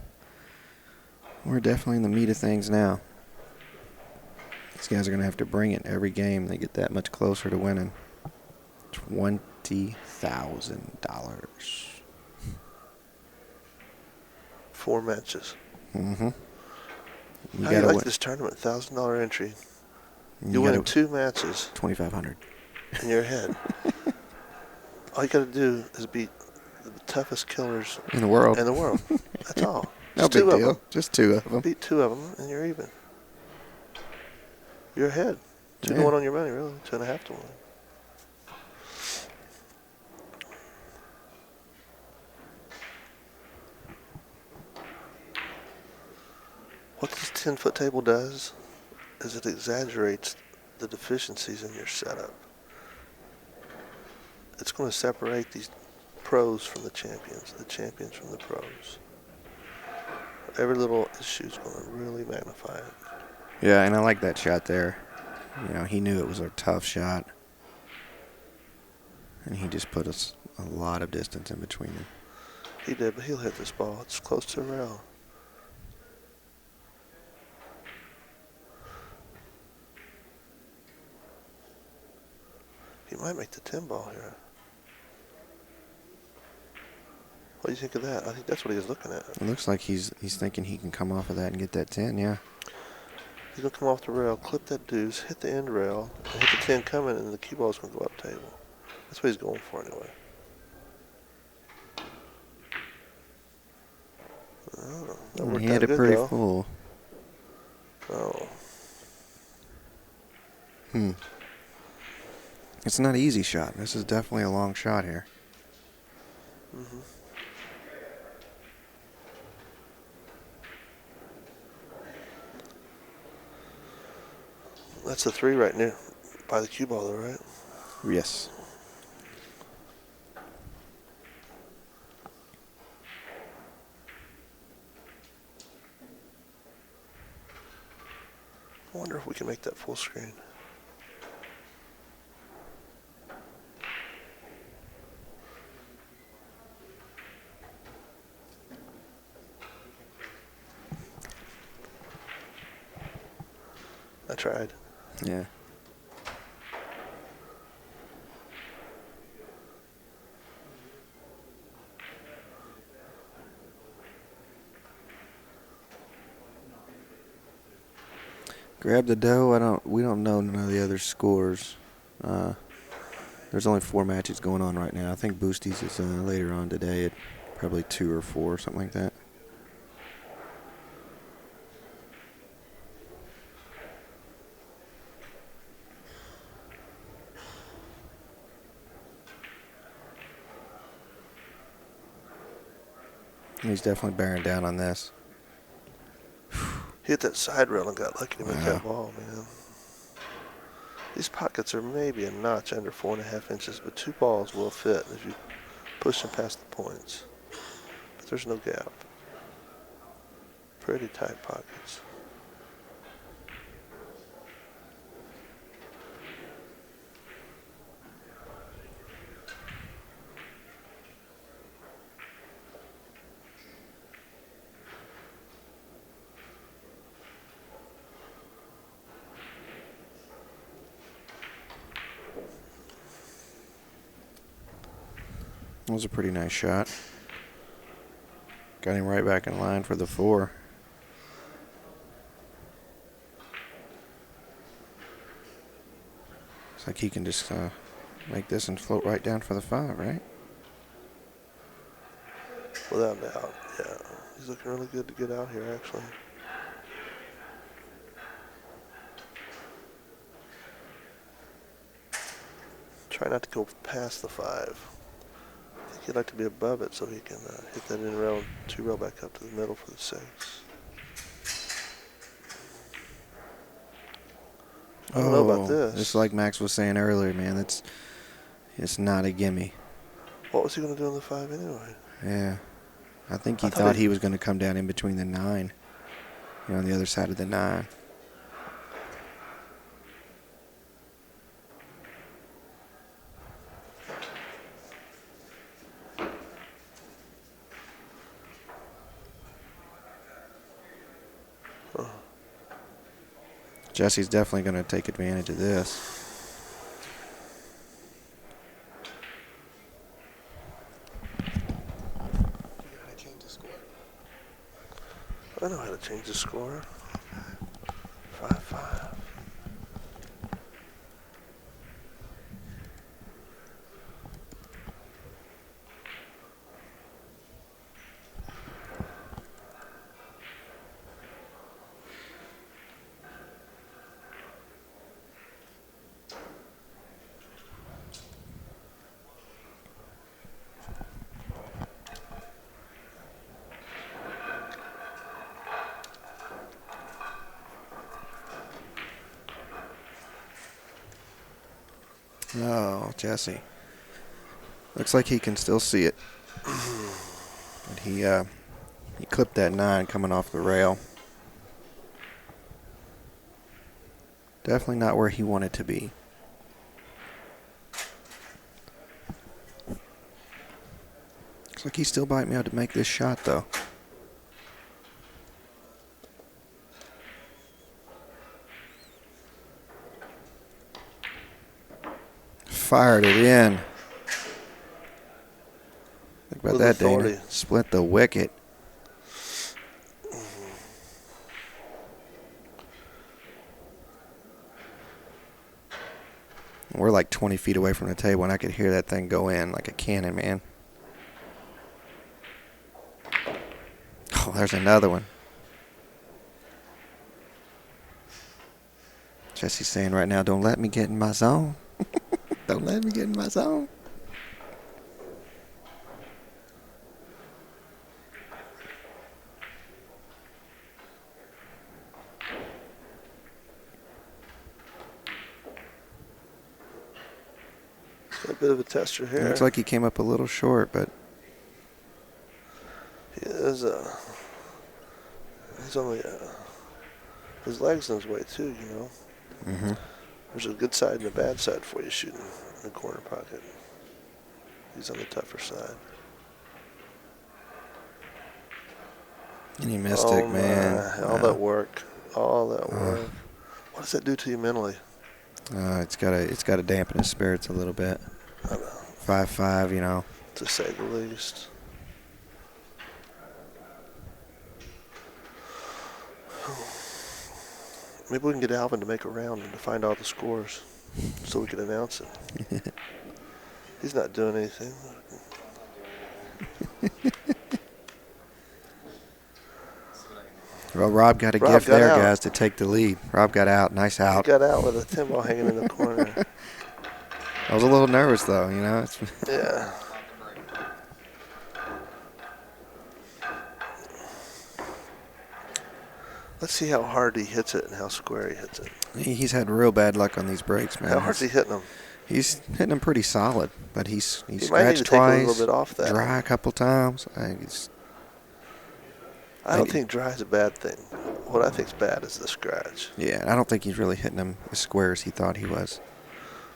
S2: we're definitely in the meat of things now. These guys are going to have to bring it every game. They get that much closer to winning. $20,000.
S7: 4 matches.
S2: Mm-hmm. You
S7: How do you
S2: gotta
S7: like
S2: win.
S7: this tournament? $1,000 entry.
S2: You
S7: You win
S2: gotta
S7: 2 matches
S2: $2,500.
S7: in your head. All you got to do is beat the toughest killers
S2: In the world.
S7: in the world. That's all.
S2: No
S7: Just
S2: big
S7: two of
S2: deal.
S7: them.
S2: Just two of them.
S7: Beat two of them, and you're even. You're ahead. 2 to
S2: Yeah.
S7: 1 on your money, really. 2.5 to 1. What this 10-foot table does is it exaggerates the deficiencies in your setup. It's going to separate these pros from the champions from the pros. Every little issue is going to really magnify it.
S2: Yeah, and I like that shot there. You know, he knew it was a tough shot. And he just put us a lot of distance in between them.
S7: He did, but he'll hit this ball. It's close to the rail. He might make the 10 ball here. What do you think of that? I think that's what he was looking at.
S2: It looks like he's thinking he can come off of that and get that 10, yeah.
S7: He's going to come off the rail, clip that deuce, hit the end rail, and hit the 10 coming, and the cue ball's going to go up table. That's what he's going for anyway. Oh, that
S2: And
S7: worked
S2: he
S7: out
S2: had it
S7: good,
S2: pretty
S7: though.
S2: full.
S7: Oh.
S2: It's not an easy shot. This is definitely a long shot here.
S7: Mm-hmm. That's the 3 right near by the cue ball, though, right?
S2: Yes.
S7: I wonder if we can make that full screen. I tried.
S2: Yeah. Grab the dough. We don't know none of the other scores. There's only 4 matches going on right now. I think Boosties is later on today at probably 2 or 4, something like that. He's definitely bearing down on this.
S7: Hit that side rail and got lucky to make
S2: Wow.
S7: that ball, man. These pockets are maybe a notch under 4.5 inches, but 2 balls will fit if you push them past the points. But there's no gap. Pretty tight pockets.
S2: That was a pretty nice shot. Got him right back in line for the 4. Looks like he can just make this and float right down for the 5, right?
S7: Without doubt, yeah. He's looking really good to get out here, actually. Try not to go past the 5. I think he'd like to be above it so he can hit that in rail, 2 rail back up to the middle for the 6. I don't know about this.
S2: Just like Max was saying earlier, man, it's not a gimme.
S7: What was he going to do on the 5 anyway?
S2: Yeah. I think he
S7: I thought
S2: thought
S7: he-
S2: he was going to come down in between the 9. You know, on the other side of the 9. Jesse's definitely going to take advantage of this.
S7: I know how to change the score. 5-5.
S2: Oh, Jesse. Looks like he can still see it. But he clipped that 9 coming off the rail. Definitely not where he wanted to be. Looks like he still might be able to make this shot, though. Fired it in. Think about
S7: With
S2: that,
S7: authority.
S2: Dana. Split the wicket. We're like 20 feet away from the table, and I could hear that thing go in like a cannon, man. Oh, there's another one. Jesse's saying right now, don't let me get in my zone. Don't let me get in my zone.
S7: Got a bit of a tester here.
S2: Looks like he came up a little short, but
S7: He is, he's only, his leg's in his way too, you know. There's a good side and a bad side for you shooting in the corner pocket. He's on the tougher side.
S2: and he missed it, man.
S7: All that work. All that work. What does that do to you mentally?
S2: It's gotta dampen his spirits a little bit. 5-5, you know.
S7: To say the least. Maybe we can get Alvin to make a round and to find all the scores so we can announce it. He's not doing anything.
S2: Well, Rob got a
S7: Rob
S2: gift
S7: got
S2: there,
S7: out.
S2: guys, to take the lead. Rob got out. Nice
S7: He
S2: out.
S7: got out with a 10 ball hanging in the corner.
S2: I was a little nervous, though, you know.
S7: Yeah. Let's see how hard he hits it and how square he hits it.
S2: He's had real bad luck on these breaks, man.
S7: How hard's he hitting them?
S2: He's hitting them pretty solid, but he's
S7: He might need to
S2: scratched
S7: take a
S2: twice,
S7: little bit off that.
S2: dry a couple times.
S7: I don't think dry is a bad thing. What I think's bad is the scratch.
S2: Yeah, I don't think he's really hitting them as square as he thought he was.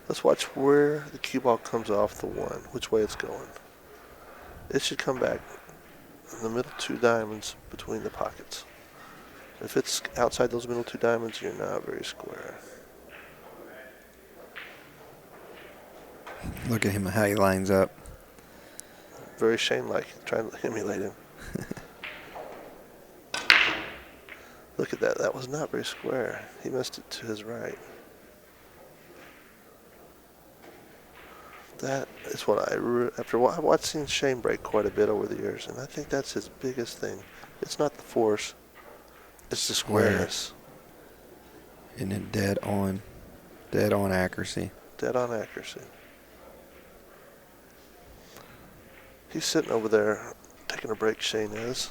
S7: Let's watch where the cue ball comes off the 1, which way it's going. It should come back in the middle 2 diamonds between the pockets. If it's outside those middle 2 diamonds, you're not very square.
S2: Look at him, how he lines up.
S7: Very Shane-like, trying to emulate him. Look at that. That was not very square. He missed it to his right. That is what I've watched Shane break quite a bit over the years, and I think that's his biggest thing. It's not the force, it's the squareness.
S2: And then dead on accuracy.
S7: Dead on accuracy. He's sitting over there taking a break, Shane is.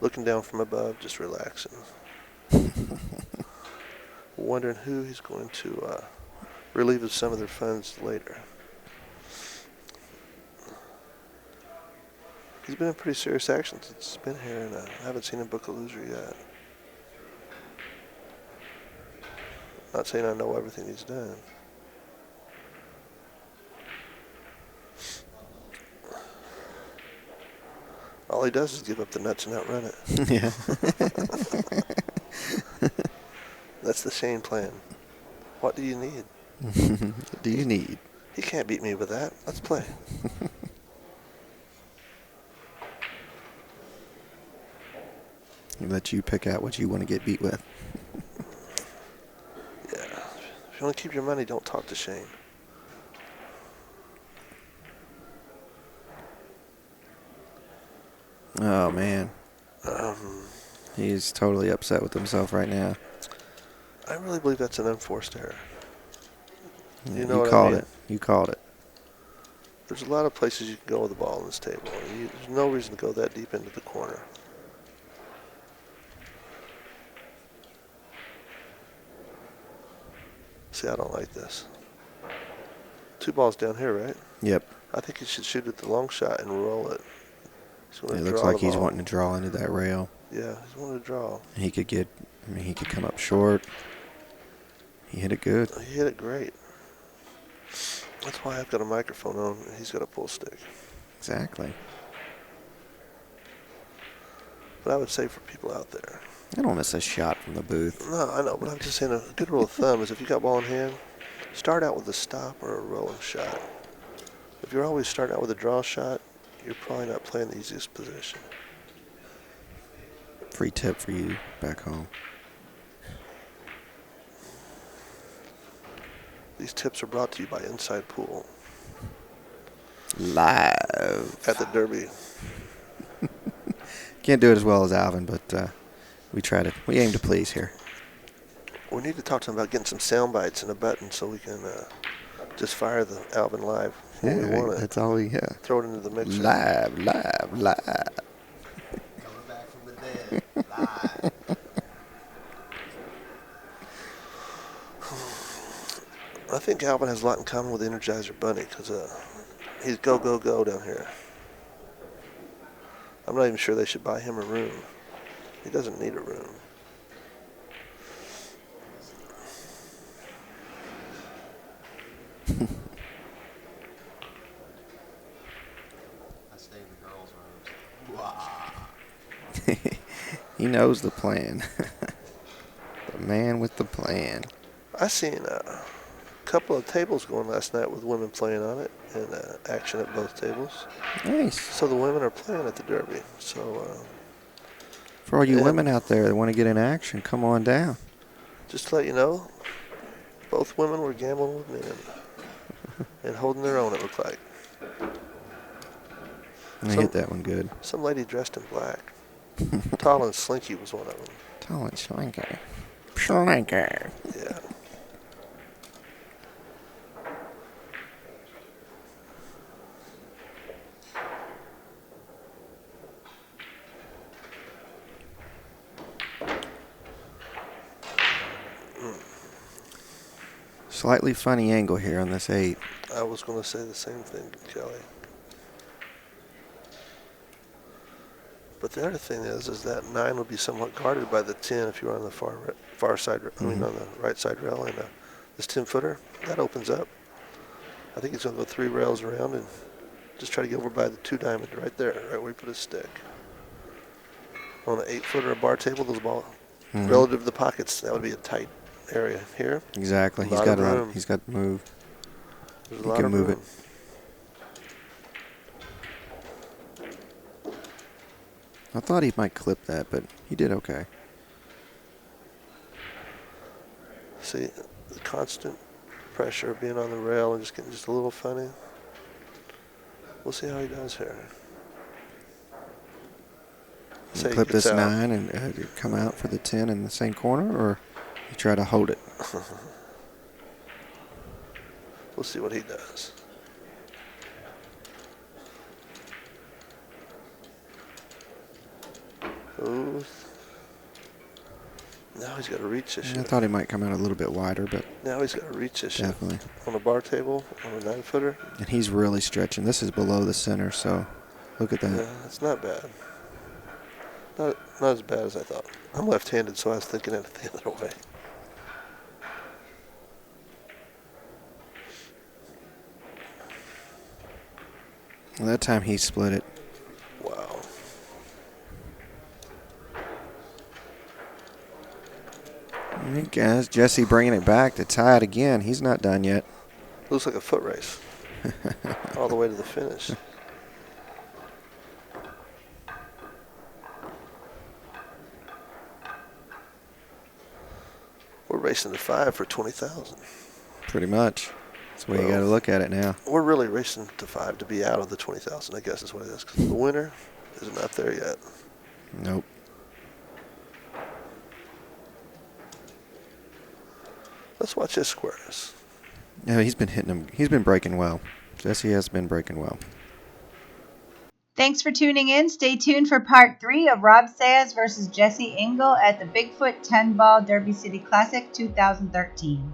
S7: Looking down from above, just relaxing. Wondering who he's going to relieve of some of their funds later. He's been in pretty serious action since he's been here, and I haven't seen him book a loser yet. Not saying I know everything he's done. All he does is give up the nuts and outrun it.
S2: Yeah.
S7: That's the Shane plan. What do you need?
S2: What do you need?
S7: He can't beat me with that. Let's play.
S2: He let you pick out what you want to get beat with.
S7: Yeah. If you want to keep your money, don't talk to Shane.
S2: Oh, man. He's totally upset with himself right now.
S7: I really believe that's an unforced error. You know
S2: You
S7: what
S2: called
S7: I mean?
S2: it. You called it.
S7: There's a lot of places you can go with the ball on this table. There's no reason to go that deep into the corner. See, I don't like this. 2 balls down here, right?
S2: Yep.
S7: I think he should shoot at the long shot and roll it.
S2: It looks like he's wanting to draw into that rail.
S7: Yeah, he's wanting to draw.
S2: He could he could come up short. He hit it good.
S7: He hit it great. That's why I've got a microphone on and he's got a pull stick.
S2: Exactly.
S7: But I would say for people out there.
S2: I don't miss a shot from the booth.
S7: No, I know, but I'm just saying a good rule of thumb is if you got ball in hand, start out with a stop or a rolling shot. If you're always starting out with a draw shot, you're probably not playing the easiest position.
S2: Free tip for you back home.
S7: These tips are brought to you by Inside Pool
S2: Live.
S7: at the Derby.
S2: Can't do it as well as Alvin, but we aim to please here.
S7: We need to talk to him about getting some sound bites and a button so we can just fire the Alvin live when we want it.
S2: That's all we
S7: Throw it into the mixer.
S2: Live.
S6: Coming back from the dead. Live.
S7: I think Alvin has a lot in common with Energizer Bunny because he's go, go, go down here. I'm not even sure they should buy him a room. He doesn't need a room.
S6: I stay in the girls' rooms. Wow.
S2: He knows the plan. The man with the plan.
S7: I seen a couple of tables going last night with women playing on it and action at both tables.
S2: Nice.
S7: So the women are playing at the Derby. So
S2: For all you women out there that want to get in action, come on down.
S7: just to let you know, both women were gambling with men and holding their own, it looked like.
S2: I hit that one good.
S7: Some lady dressed in black. Tall and Slinky was one of them.
S2: Tall and slinky. Slinky.
S7: Yeah.
S2: Slightly funny angle here on this 8.
S7: I was going to say the same thing, Kelly. But the other thing is that 9 would be somewhat guarded by the 10 if you were on the far side. I mean, on the right side rail, and this 10-footer that opens up. I think he's going to go 3 rails around and just try to get over by the 2 diamond right there, right where he put his stick. On the 8-footer, a bar table, those balls relative to the pockets, that would be a tight area here.
S2: Exactly. He's got room. He's got to move.
S7: There's
S2: He can move it. I thought he might clip that, but he did okay.
S7: See, the constant pressure of being on the rail and just getting just a little funny. We'll see how he does here. Say
S2: Clip this
S7: out.
S2: 9 and come out for the 10 in the same corner, or you try to hold it?
S7: We'll see what he does. Ooh. Now he's got to reach this
S2: I
S7: shit.
S2: thought he might come out a little bit wider, but
S7: Now he's got to reach this shit.
S2: definitely.
S7: On a bar table, on a 9-footer.
S2: And he's really stretching. This is below the center, so look at that.
S7: Yeah, it's not bad. Not as bad as I thought. I'm left-handed, so I was thinking it the other way.
S2: Well, that time he split it.
S7: Wow.
S2: All right, guys. Jesse bringing it back to tie it again. He's not done yet.
S7: Looks like a foot race. All the way to the finish. We're racing to 5 for 20,000.
S2: Pretty much. That's the way you got to look at it now.
S7: We're really racing to 5 to be out of the 20,000, I guess is what it is. Because the winner is not there yet.
S2: Nope.
S7: Let's watch this squareness.
S2: Yeah, he's been hitting him. He's been breaking well. Jesse has been breaking well.
S1: Thanks for tuning in. Stay tuned for part 3 of Robb Saez versus Jesse Engle at the Bigfoot 10-Ball Derby City Classic 2013.